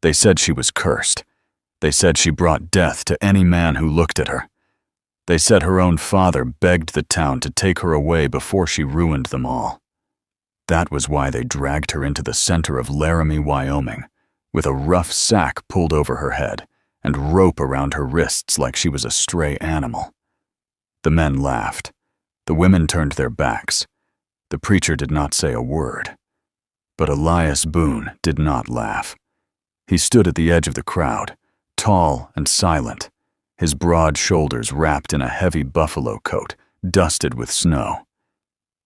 They said she was cursed. They said she brought death to any man who looked at her. They said her own father begged the town to take her away before she ruined them all. That was why they dragged her into the center of Laramie, Wyoming, with a rough sack pulled over her head and rope around her wrists like she was a stray animal. The men laughed. The women turned their backs. The preacher did not say a word. But Elias Boon did not laugh. He stood at the edge of the crowd, tall and silent, his broad shoulders wrapped in a heavy buffalo coat, dusted with snow.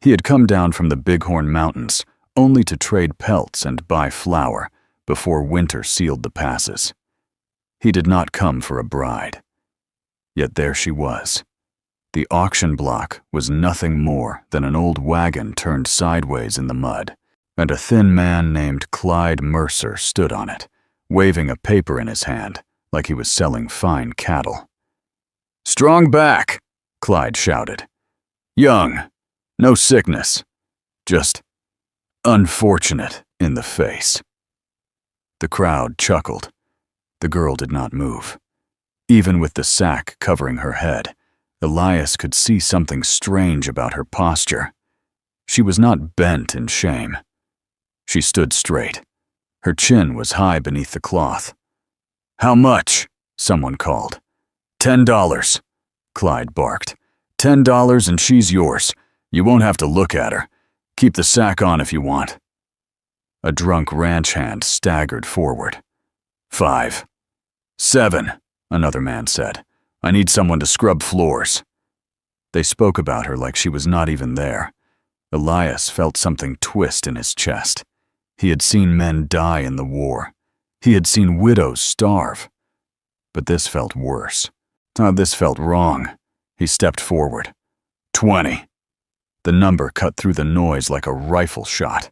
He had come down from the Bighorn Mountains only to trade pelts and buy flour before winter sealed the passes. He did not come for a bride. Yet there she was. The auction block was nothing more than an old wagon turned sideways in the mud, and a thin man named Clyde Mercer stood on it, waving a paper in his hand like he was selling fine cattle. "Strong back," Clyde shouted. "Young, no sickness, just unfortunate in the face." The crowd chuckled. The girl did not move. Even with the sack covering her head, Elias could see something strange about her posture. She was not bent in shame. She stood straight. Her chin was high beneath the cloth. "How much?" someone called. $10, Clyde barked. $10 and she's yours. You won't have to look at her. Keep the sack on if you want. A drunk ranch hand staggered forward. $5. $7, another man said. "I need someone to scrub floors." They spoke about her like she was not even there. Elias felt something twist in his chest. He had seen men die in the war. He had seen widows starve. But this felt worse. This felt wrong. He stepped forward. 20. The number cut through the noise like a rifle shot.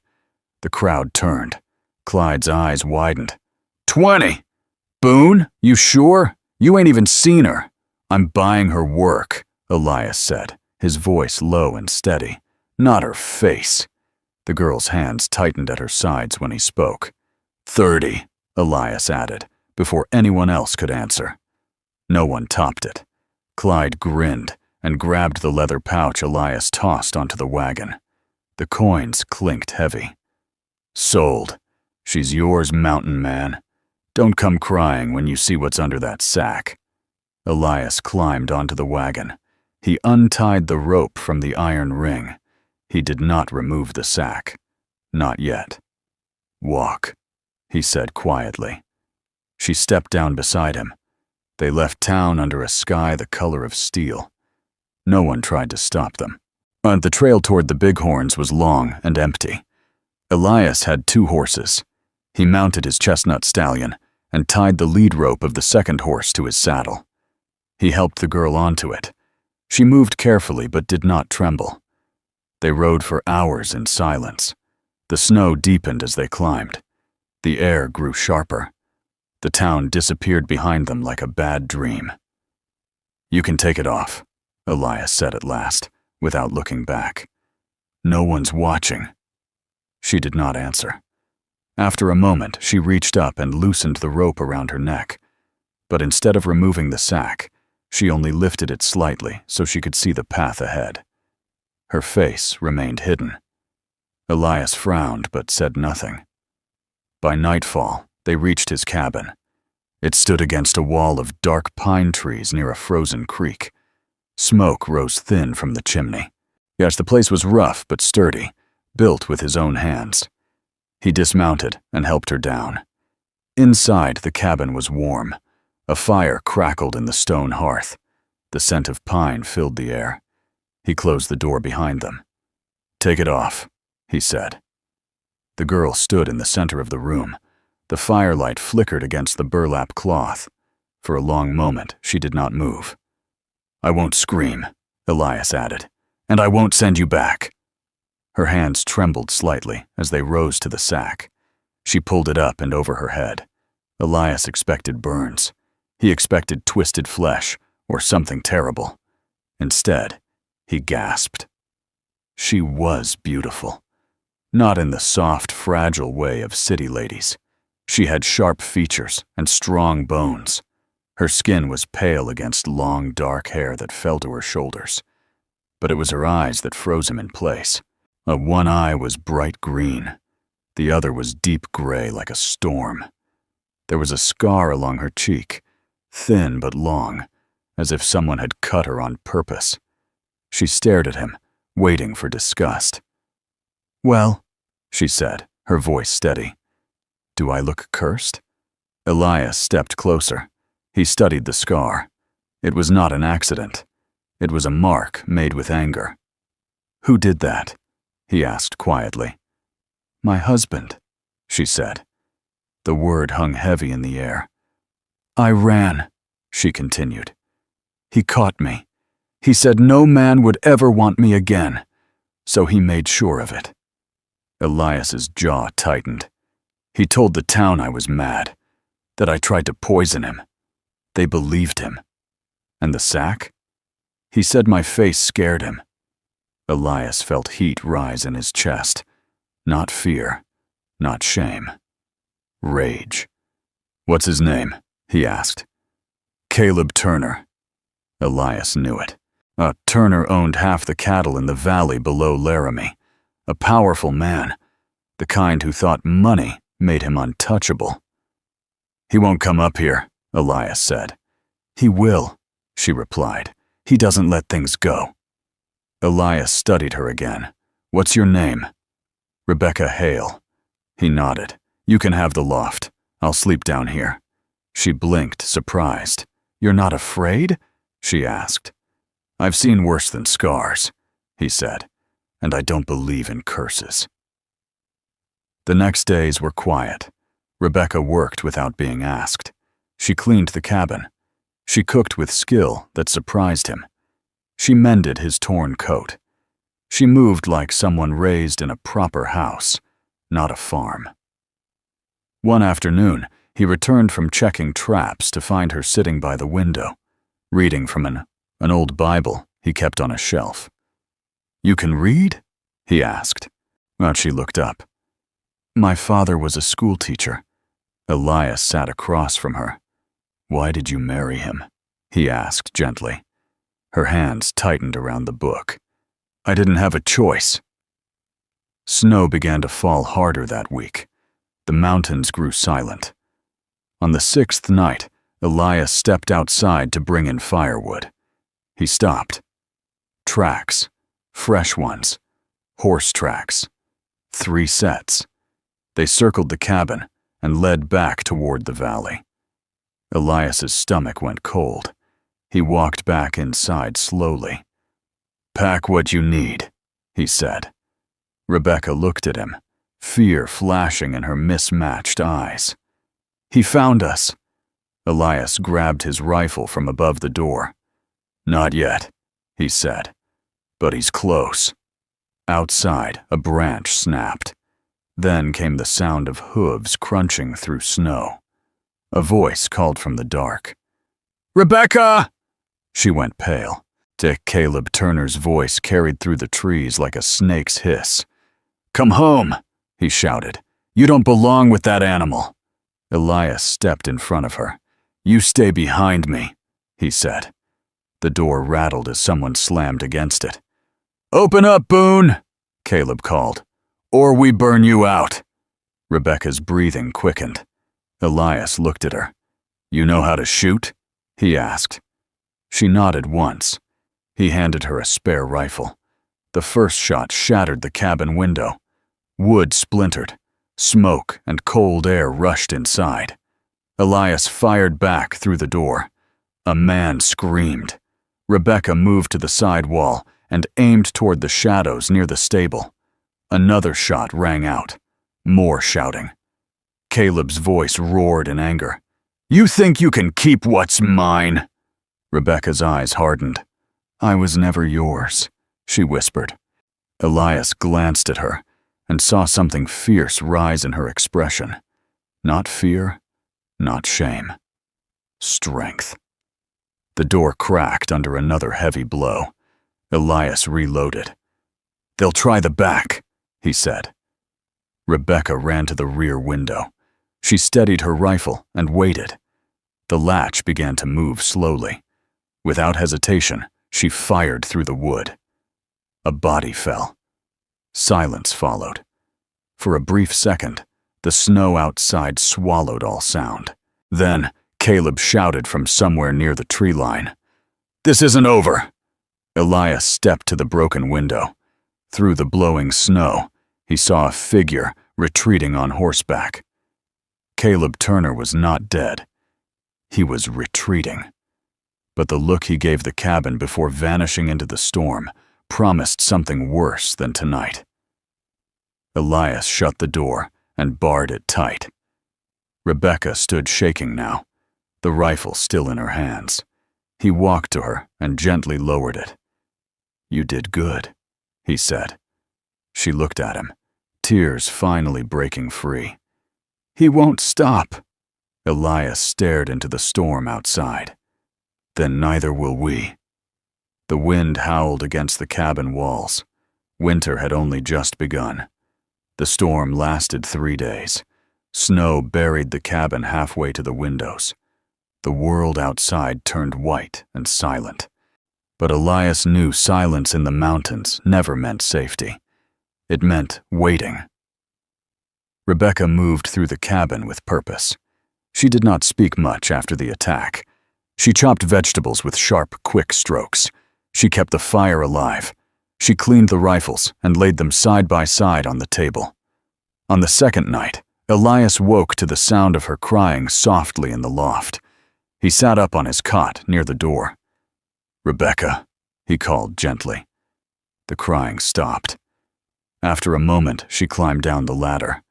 The crowd turned. Clyde's eyes widened. 20! Boon, you sure? You ain't even seen her. "I'm buying her work," Elias said, his voice low and steady. "Not her face." The girl's hands tightened at her sides when he spoke. 30, Elias added, before anyone else could answer. No one topped it. Clyde grinned and grabbed the leather pouch Elias tossed onto the wagon. The coins clinked heavy. "Sold. She's yours, mountain man. Don't come crying when you see what's under that sack." Elias climbed onto the wagon. He untied the rope from the iron ring. He did not remove the sack. Not yet. "Walk," he said quietly. She stepped down beside him. They left town under a sky the color of steel. No one tried to stop them. The trail toward the Bighorns was long and empty. Elias had 2 horses. He mounted his chestnut stallion and tied the lead rope of the second horse to his saddle. He helped the girl onto it. She moved carefully but did not tremble. They rode for hours in silence. The snow deepened as they climbed. The air grew sharper. The town disappeared behind them like a bad dream. "You can take it off," Elias said at last, without looking back. "No one's watching." She did not answer. After a moment, she reached up and loosened the rope around her neck. But instead of removing the sack, she only lifted it slightly so she could see the path ahead. Her face remained hidden. Elias frowned but said nothing. By nightfall, they reached his cabin. It stood against a wall of dark pine trees near a frozen creek. Smoke rose thin from the chimney. Yes, the place was rough but sturdy, built with his own hands. He dismounted and helped her down. Inside, the cabin was warm. A fire crackled in the stone hearth. The scent of pine filled the air. He closed the door behind them. "Take it off," he said. The girl stood in the center of the room. The firelight flickered against the burlap cloth. For a long moment, she did not move. "I won't scream," Elias added, "and I won't send you back." Her hands trembled slightly as they rose to the sack. She pulled it up and over her head. Elias expected burns. He expected twisted flesh or something terrible. Instead, he gasped. She was beautiful. Not in the soft, fragile way of city ladies. She had sharp features and strong bones. Her skin was pale against long, dark hair that fell to her shoulders. But it was her eyes that froze him in place. One eye was bright green. The other was deep gray like a storm. There was a scar along her cheek, thin but long, as if someone had cut her on purpose. She stared at him, waiting for disgust. "Well," she said, her voice steady. "Do I look cursed?" Elias stepped closer. He studied the scar. It was not an accident. It was a mark made with anger. "Who did that?" he asked quietly. "My husband," she said. The word hung heavy in the air. "I ran," she continued. "He caught me. He said no man would ever want me again, so he made sure of it." Elias's jaw tightened. "He told the town I was mad, that I tried to poison him. They believed him. And the sack? He said my face scared him." Elias felt heat rise in his chest. Not fear, not shame. Rage. "What's his name?" he asked. "Caleb Turner." Elias knew it. Turner owned half the cattle in the valley below Laramie. A powerful man, the kind who thought money made him untouchable. "He won't come up here," Elias said. "He will," she replied. "He doesn't let things go." Elias studied her again. "What's your name?" "Rebecca Hale." He nodded. "You can have the loft. I'll sleep down here." She blinked, surprised. "You're not afraid?" she asked. "I've seen worse than scars," he said, "and I don't believe in curses." The next days were quiet. Rebecca worked without being asked. She cleaned the cabin. She cooked with skill that surprised him. She mended his torn coat. She moved like someone raised in a proper house, not a farm. One afternoon, he returned from checking traps to find her sitting by the window, reading from an old Bible he kept on a shelf. "You can read?" he asked. She looked up. "My father was a schoolteacher." Elias sat across from her. "Why did you marry him?" he asked gently. Her hands tightened around the book. "I didn't have a choice." Snow began to fall harder that week. The mountains grew silent. On the 6th night, Elias stepped outside to bring in firewood. He stopped. Tracks. Fresh ones. Horse tracks. 3 sets. They circled the cabin and led back toward the valley. Elias's stomach went cold. He walked back inside slowly. "Pack what you need," he said. Rebecca looked at him, fear flashing in her mismatched eyes. "He found us." Elias grabbed his rifle from above the door. "Not yet," he said, "but he's close." Outside, a branch snapped. Then came the sound of hooves crunching through snow. A voice called from the dark. "Rebecca!" She went pale. Caleb Turner's voice carried through the trees like a snake's hiss. "Come home," he shouted. "You don't belong with that animal." Elias stepped in front of her. "You stay behind me," he said. The door rattled as someone slammed against it. "Open up, Boon," Caleb called, "or we burn you out." Rebecca's breathing quickened. Elias looked at her. "You know how to shoot?" he asked. She nodded once. He handed her a spare rifle. The first shot shattered the cabin window. Wood splintered. Smoke and cold air rushed inside. Elias fired back through the door. A man screamed. Rebecca moved to the side wall and aimed toward the shadows near the stable. Another shot rang out. More shouting. Caleb's voice roared in anger. "You think you can keep what's mine?" Rebecca's eyes hardened. "I was never yours," she whispered. Elias glanced at her and saw something fierce rise in her expression. Not fear, not shame. Strength. The door cracked under another heavy blow. Elias reloaded. "They'll try the back," he said. Rebecca ran to the rear window. She steadied her rifle and waited. The latch began to move slowly. Without hesitation, she fired through the wood. A body fell. Silence followed. For a brief second, the snow outside swallowed all sound. Then, Caleb shouted from somewhere near the tree line. "This isn't over!" Elias stepped to the broken window. Through the blowing snow, he saw a figure retreating on horseback. Caleb Turner was not dead. He was retreating. But the look he gave the cabin before vanishing into the storm promised something worse than tonight. Elias shut the door and barred it tight. Rebecca stood shaking now, the rifle still in her hands. He walked to her and gently lowered it. "You did good," he said. She looked at him, tears finally breaking free. "He won't stop." Elias stared into the storm outside. "Then neither will we." The wind howled against the cabin walls. Winter had only just begun. The storm lasted 3 days. Snow buried the cabin halfway to the windows. The world outside turned white and silent. But Elias knew silence in the mountains never meant safety. It meant waiting. Rebecca moved through the cabin with purpose. She did not speak much after the attack. She chopped vegetables with sharp, quick strokes. She kept the fire alive. She cleaned the rifles and laid them side by side on the table. On the second night, Elias woke to the sound of her crying softly in the loft. He sat up on his cot near the door. "Rebecca," he called gently. The crying stopped. After a moment, she climbed down the ladder.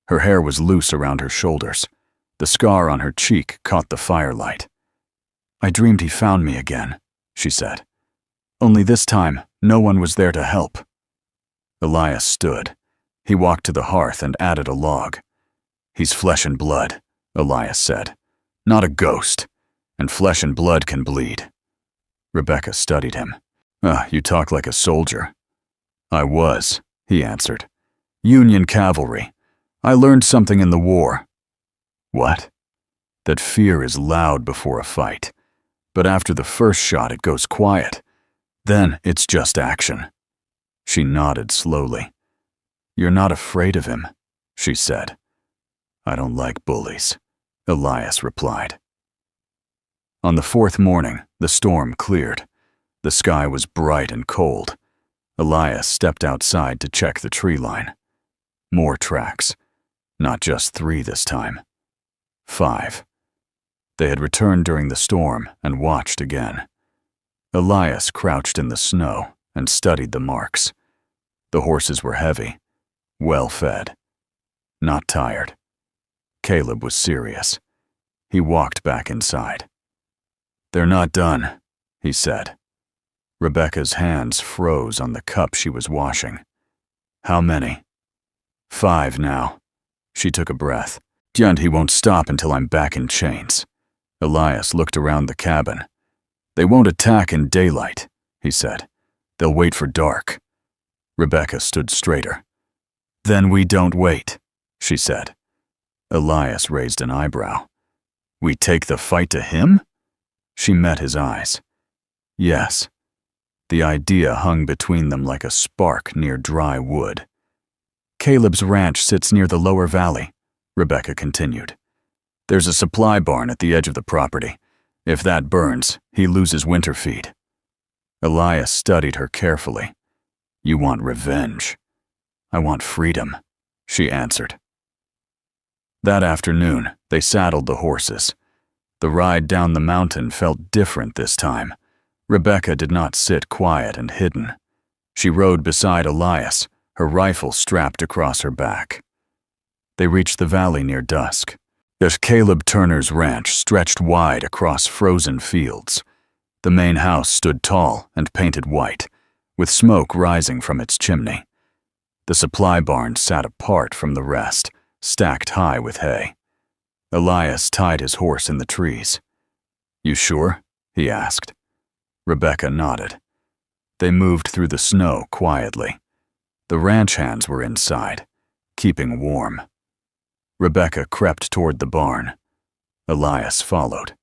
Her hair was loose around her shoulders. The scar on her cheek caught the firelight. "I dreamed he found me again," she said. "Only this time, no one was there to help." Elias stood. He walked to the hearth and added a log. "He's flesh and blood," Elias said. "Not a ghost. And flesh and blood can bleed." Rebecca studied him. You talk like a soldier." "I was," he answered. "Union cavalry. I learned something in the war." "What?" "That fear is loud before a fight. But after the first shot, it goes quiet. Then it's just action." She nodded slowly. "You're not afraid of him," she said. "I don't like bullies," Elias replied. On the 4th morning, the storm cleared. The sky was bright and cold. Elias stepped outside to check the tree line. More tracks. Not just 3 this time. 5. They had returned during the storm and watched again. Elias crouched in the snow and studied the marks. The horses were heavy, well fed, not tired. Caleb was serious. He walked back inside. "They're not done," he said. Rebecca's hands froze on the cup she was washing. "How many?" "5 now." She took a breath. "And he won't stop until I'm back in chains." Elias looked around the cabin. "They won't attack in daylight," he said. "They'll wait for dark." Rebecca stood straighter. "Then we don't wait," she said. Elias raised an eyebrow. "We take the fight to him?" She met his eyes. "Yes." The idea hung between them like a spark near dry wood. "Caleb's ranch sits near the lower valley," Rebecca continued. "There's a supply barn at the edge of the property. If that burns, he loses winter feed." Elias studied her carefully. "You want revenge." "I want freedom," she answered. That afternoon, they saddled the horses. The ride down the mountain felt different this time. Rebecca did not sit quiet and hidden. She rode beside Elias, her rifle strapped across her back. They reached the valley near dusk. There's Caleb Turner's ranch stretched wide across frozen fields. The main house stood tall and painted white, with smoke rising from its chimney. The supply barn sat apart from the rest, stacked high with hay. Elias tied his horse in the trees. "You sure?" he asked. Rebecca nodded. They moved through the snow quietly. The ranch hands were inside, keeping warm. Rebecca crept toward the barn. Elias followed.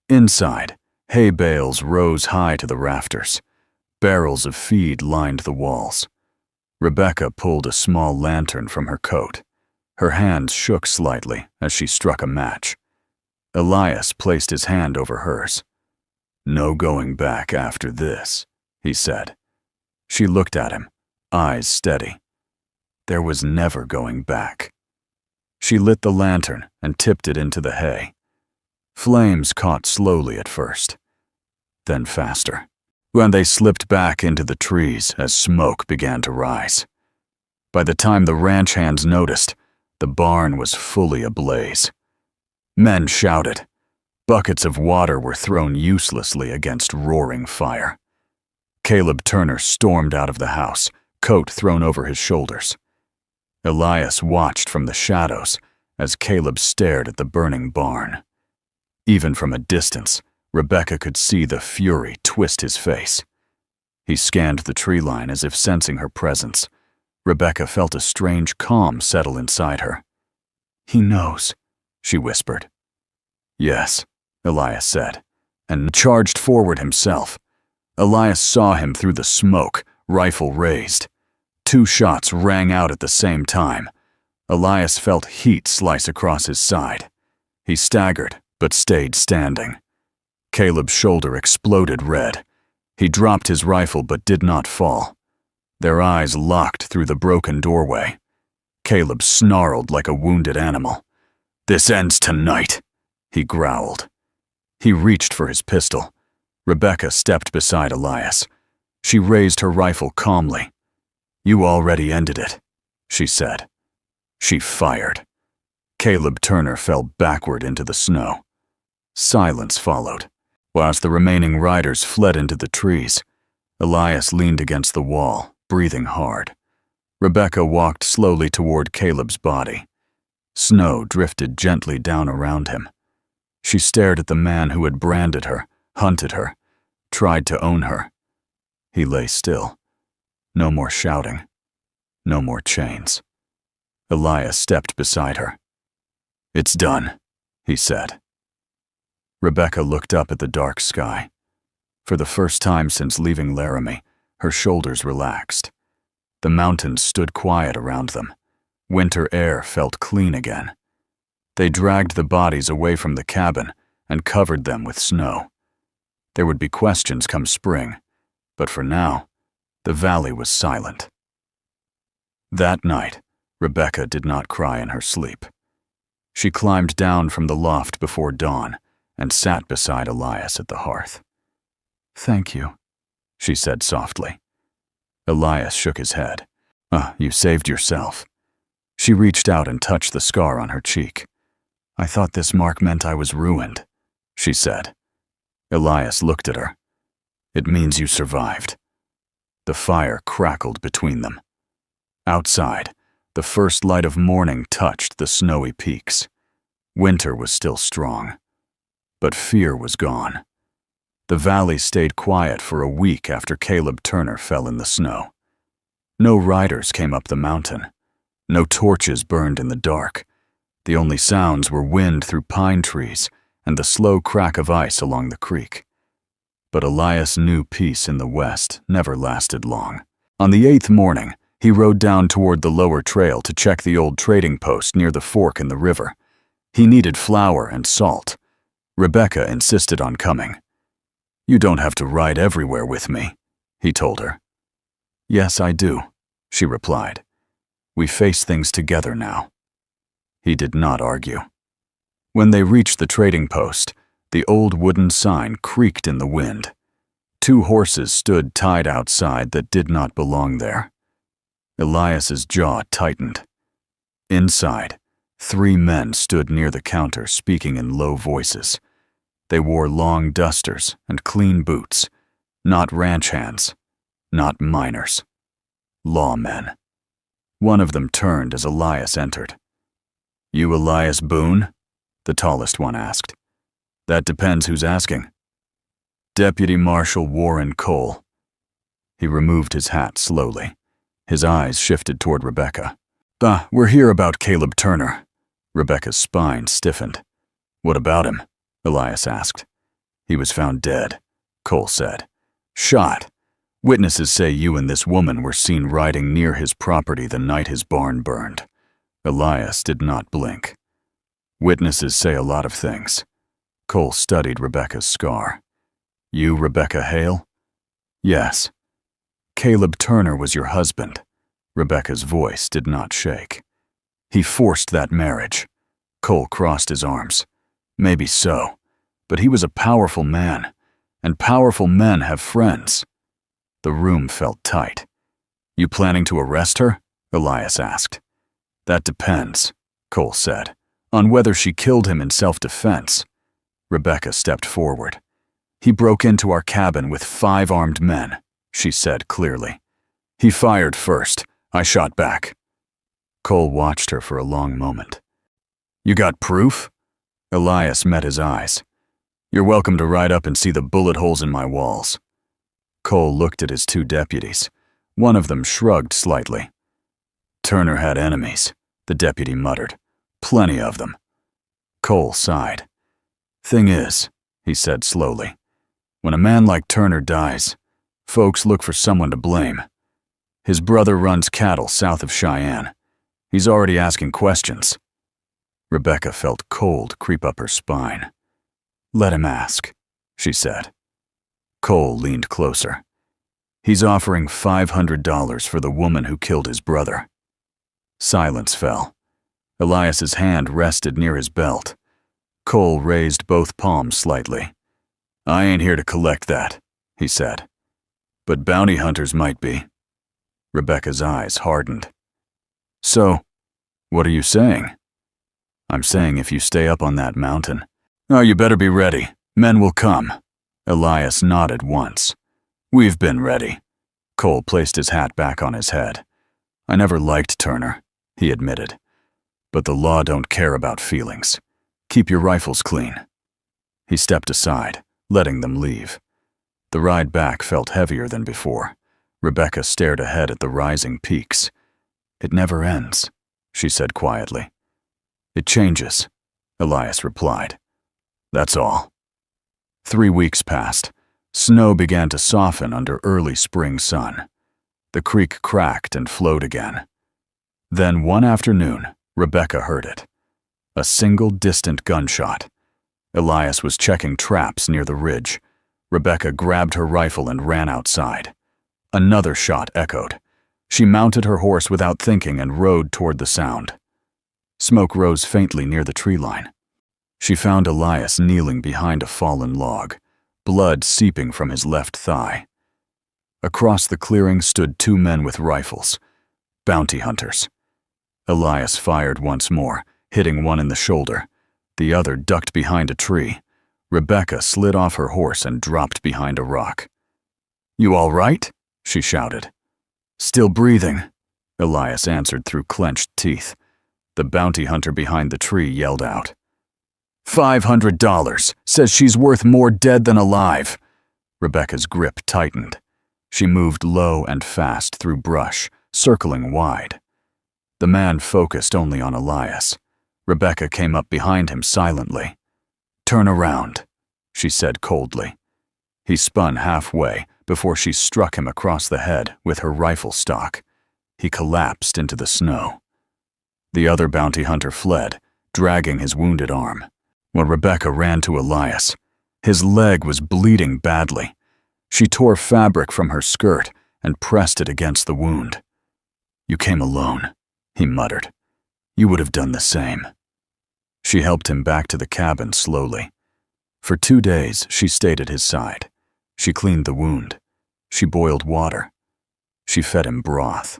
Inside, hay bales rose high to the rafters. Barrels of feed lined the walls. Rebecca pulled a small lantern from her coat. Her hands shook slightly as she struck a match. Elias placed his hand over hers. "No going back after this," he said. She looked at him, eyes steady. There was never going back. She lit the lantern and tipped it into the hay. Flames caught slowly at first, then faster, when they slipped back into the trees as smoke began to rise. By the time the ranch hands noticed, the barn was fully ablaze. Men shouted. Buckets of water were thrown uselessly against roaring fire. Caleb Turner stormed out of the house, coat thrown over his shoulders. Elias watched from the shadows as Caleb stared at the burning barn. Even from a distance, Rebecca could see the fury twist his face. He scanned the tree line as if sensing her presence. Rebecca felt a strange calm settle inside her. "He knows," she whispered. "Yes," Elias said, and charged forward himself. Elias saw him through the smoke, rifle raised. 2 shots rang out at the same time. Elias felt heat slice across his side. He staggered, but stayed standing. Caleb's shoulder exploded red. He dropped his rifle but did not fall. Their eyes locked through the broken doorway. Caleb snarled like a wounded animal. "This ends tonight," he growled. He reached for his pistol. Rebecca stepped beside Elias. She raised her rifle calmly. "You already ended it," she said. She fired. Caleb Turner fell backward into the snow. Silence followed, whilst the remaining riders fled into the trees. Elias leaned against the wall, breathing hard. Rebecca walked slowly toward Caleb's body. Snow drifted gently down around him. She stared at the man who had branded her, hunted her, tried to own her. He lay still. No more shouting. No more chains. Elias stepped beside her. "It's done," he said. Rebecca looked up at the dark sky. For the first time since leaving Laramie, her shoulders relaxed. The mountains stood quiet around them. Winter air felt clean again. They dragged the bodies away from the cabin and covered them with snow. There would be questions come spring, but for now, the valley was silent. That night, Rebecca did not cry in her sleep. She climbed down from the loft before dawn and sat beside Elias at the hearth. "Thank you," she said softly. Elias shook his head. You saved yourself." She reached out and touched the scar on her cheek. "I thought this mark meant I was ruined," she said. Elias looked at her. "It means you survived." The fire crackled between them. Outside, the first light of morning touched the snowy peaks. Winter was still strong, but fear was gone. The valley stayed quiet for a week after Caleb Turner fell in the snow. No riders came up the mountain. No torches burned in the dark. The only sounds were wind through pine trees and the slow crack of ice along the creek. But Elias knew peace in the west never lasted long. On the 8th morning, he rode down toward the lower trail to check the old trading post near the fork in the river. He needed flour and salt. Rebecca insisted on coming. "You don't have to ride everywhere with me," he told her. "Yes, I do," she replied. "We face things together now." He did not argue. When they reached the trading post, the old wooden sign creaked in the wind. 2 horses stood tied outside that did not belong there. Elias's jaw tightened. Inside, 3 men stood near the counter speaking in low voices. They wore long dusters and clean boots, not ranch hands, not miners. Lawmen. One of them turned as Elias entered. "You Elias Boon?" the tallest one asked. "That depends who's asking." "Deputy Marshal Warren Cole." He removed his hat slowly. His eyes shifted toward Rebecca. We're here about Caleb Turner. Rebecca's spine stiffened. What about him? Elias asked. He was found dead, Cole said. Shot. Witnesses say you and this woman were seen riding near his property the night his barn burned. Elias did not blink. Witnesses say a lot of things. Cole studied Rebecca's scar. You Rebecca Hale? Yes. Caleb Turner was your husband. Rebecca's voice did not shake. He forced that marriage. Cole crossed his arms. Maybe so, but he was a powerful man, and powerful men have friends. The room felt tight. You planning to arrest her? Elias asked. That depends, Cole said, on whether she killed him in self-defense. Rebecca stepped forward. He broke into our cabin with 5 armed men, she said clearly. He fired first. I shot back. Cole watched her for a long moment. You got proof? Elias met his eyes. You're welcome to ride up and see the bullet holes in my walls. Cole looked at his 2 deputies. One of them shrugged slightly. Turner had enemies, the deputy muttered. Plenty of them. Cole sighed. Thing is, he said slowly, when a man like Turner dies, folks look for someone to blame. His brother runs cattle south of Cheyenne. He's already asking questions. Rebecca felt cold creep up her spine. Let him ask, she said. Cole leaned closer. He's offering $500 for the woman who killed his brother. Silence fell. Elias's hand rested near his belt. Cole raised both palms slightly. I ain't here to collect that, he said. But bounty hunters might be. Rebecca's eyes hardened. So, what are you saying? I'm saying if you stay up on that mountain. Oh, you better be ready. Men will come. Elias nodded once. We've been ready. Cole placed his hat back on his head. I never liked Turner, he admitted. But the law don't care about feelings. Keep your rifles clean. He stepped aside, letting them leave. The ride back felt heavier than before. Rebecca stared ahead at the rising peaks. It never ends, she said quietly. It changes, Elias replied. That's all. 3 weeks passed. Snow began to soften under early spring sun. The creek cracked and flowed again. Then one afternoon, Rebecca heard it. A single distant gunshot. Elias was checking traps near the ridge. Rebecca grabbed her rifle and ran outside. Another shot echoed. She mounted her horse without thinking and rode toward the sound. Smoke rose faintly near the tree line. She found Elias kneeling behind a fallen log, blood seeping from his left thigh. Across the clearing stood 2 men with rifles, bounty hunters. Elias fired once more, hitting one in the shoulder. The other ducked behind a tree. Rebecca slid off her horse and dropped behind a rock. You all right? She shouted. Still breathing, Elias answered through clenched teeth. The bounty hunter behind the tree yelled out. $500, says she's worth more dead than alive. Rebecca's grip tightened. She moved low and fast through brush, circling wide. The man focused only on Elias. Rebecca came up behind him silently. Turn around, she said coldly. He spun halfway before she struck him across the head with her rifle stock. He collapsed into the snow. The other bounty hunter fled, dragging his wounded arm, while Rebecca ran to Elias. His leg was bleeding badly. She tore fabric from her skirt and pressed it against the wound. You came alone, he muttered. You would have done the same. She helped him back to the cabin slowly. For 2 days, she stayed at his side. She cleaned the wound. She boiled water. She fed him broth.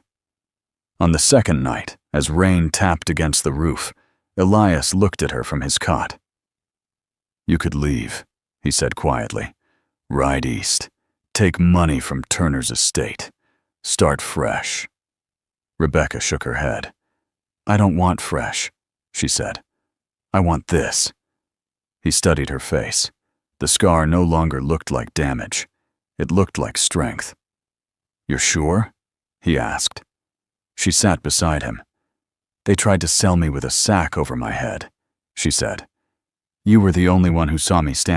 On the second night, as rain tapped against the roof, Elias looked at her from his cot. You could leave, he said quietly. Ride east. Take money from Turner's estate. Start fresh. Rebecca shook her head. I don't want fresh, she said. I want this. He studied her face. The scar no longer looked like damage. It looked like strength. You're sure? He asked. She sat beside him. They tried to sell me with a sack over my head, she said. You were the only one who saw me stand.